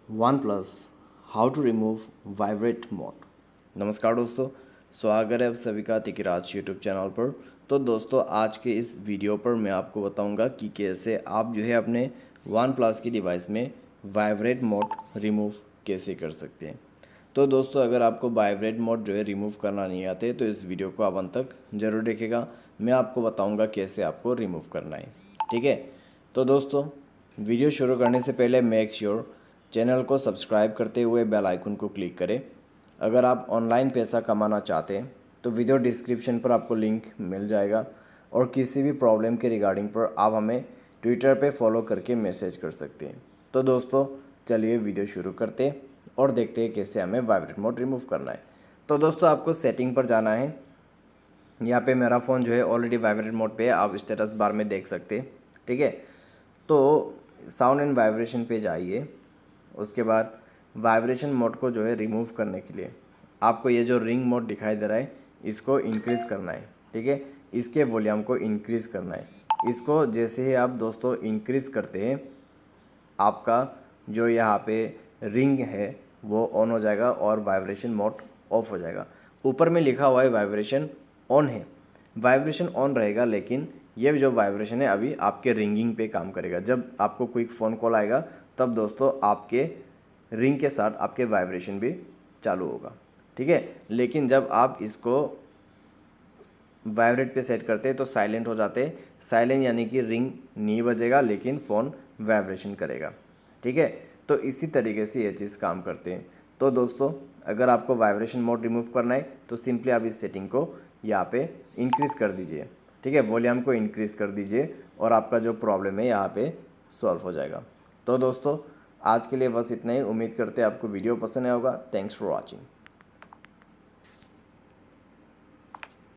OnePlus how to remove vibrate mode. नमस्कार दोस्तों, स्वागत है आप सभी का तिकिराज यूट्यूब चैनल पर। तो दोस्तों, आज के इस वीडियो पर मैं आपको बताऊंगा कि कैसे आप जो है अपने OnePlus की डिवाइस में वाइब्रेट मोड रिमूव कैसे कर सकते हैं। तो दोस्तों, अगर आपको वाइब्रेट मोड जो है रिमूव करना नहीं आते तो इस वीडियो को आप अंत तक ज़रूर देखेगा। मैं आपको बताऊँगा कैसे आपको रिमूव करना है, ठीक है। तो दोस्तों, वीडियो शुरू करने से पहले मेक श्योर चैनल को सब्सक्राइब करते हुए बेल आइकन को क्लिक करें। अगर आप ऑनलाइन पैसा कमाना चाहते हैं तो वीडियो डिस्क्रिप्शन पर आपको लिंक मिल जाएगा, और किसी भी प्रॉब्लम के रिगार्डिंग पर आप हमें ट्विटर पे फॉलो करके मैसेज कर सकते हैं। तो दोस्तों, चलिए वीडियो शुरू करते हैं और देखते हैं कैसे हमें वाइब्रेट मोड रिमूव करना है। तो दोस्तों, आपको सेटिंग पर जाना है। यहाँ पे मेरा फ़ोन जो है ऑलरेडी वाइब्रेट मोड पे है, आप स्टेटस बार में देख सकते हैं, ठीक है। तो साउंड एंड वाइब्रेशन पे जाइए। उसके बाद वाइब्रेशन मोड को जो है रिमूव करने के लिए आपको ये जो रिंग मोड दिखाई दे रहा है इसको इंक्रीज़ करना है, ठीक है। इसके वॉल्यूम को इंक्रीज़ करना है। इसको जैसे ही आप दोस्तों इंक्रीज़ करते हैं, आपका जो यहाँ पे रिंग है वो ऑन हो जाएगा और वाइब्रेशन मोड ऑफ हो जाएगा। ऊपर में लिखा हुआ है वाइब्रेशन ऑन है, वाइब्रेशन ऑन रहेगा, लेकिन ये जो वाइब्रेशन है अभी आपके रिंगिंग पे काम करेगा। जब आपको कोई फ़ोन कॉल आएगा तब दोस्तों आपके रिंग के साथ आपके वाइब्रेशन भी चालू होगा, ठीक है। लेकिन जब आप इसको वाइब्रेट पे सेट करते हैं तो साइलेंट हो जाते हैं। साइलेंट यानी कि रिंग नहीं बजेगा लेकिन फ़ोन वाइब्रेशन करेगा, ठीक है। तो इसी तरीके से ये चीज़ काम करते हैं। तो दोस्तों, अगर आपको वाइब्रेशन मोड रिमूव करना है तो सिंपली आप इस सेटिंग को यहाँ पे इंक्रीज़ कर दीजिए, ठीक है। वॉल्यूम को इंक्रीज़ कर दीजिए और आपका जो प्रॉब्लम है यहाँ पे सॉल्व हो जाएगा। तो दोस्तों, आज के लिए बस इतना ही। उम्मीद करते हैं आपको वीडियो पसंद आया होगा। Thanks for watching.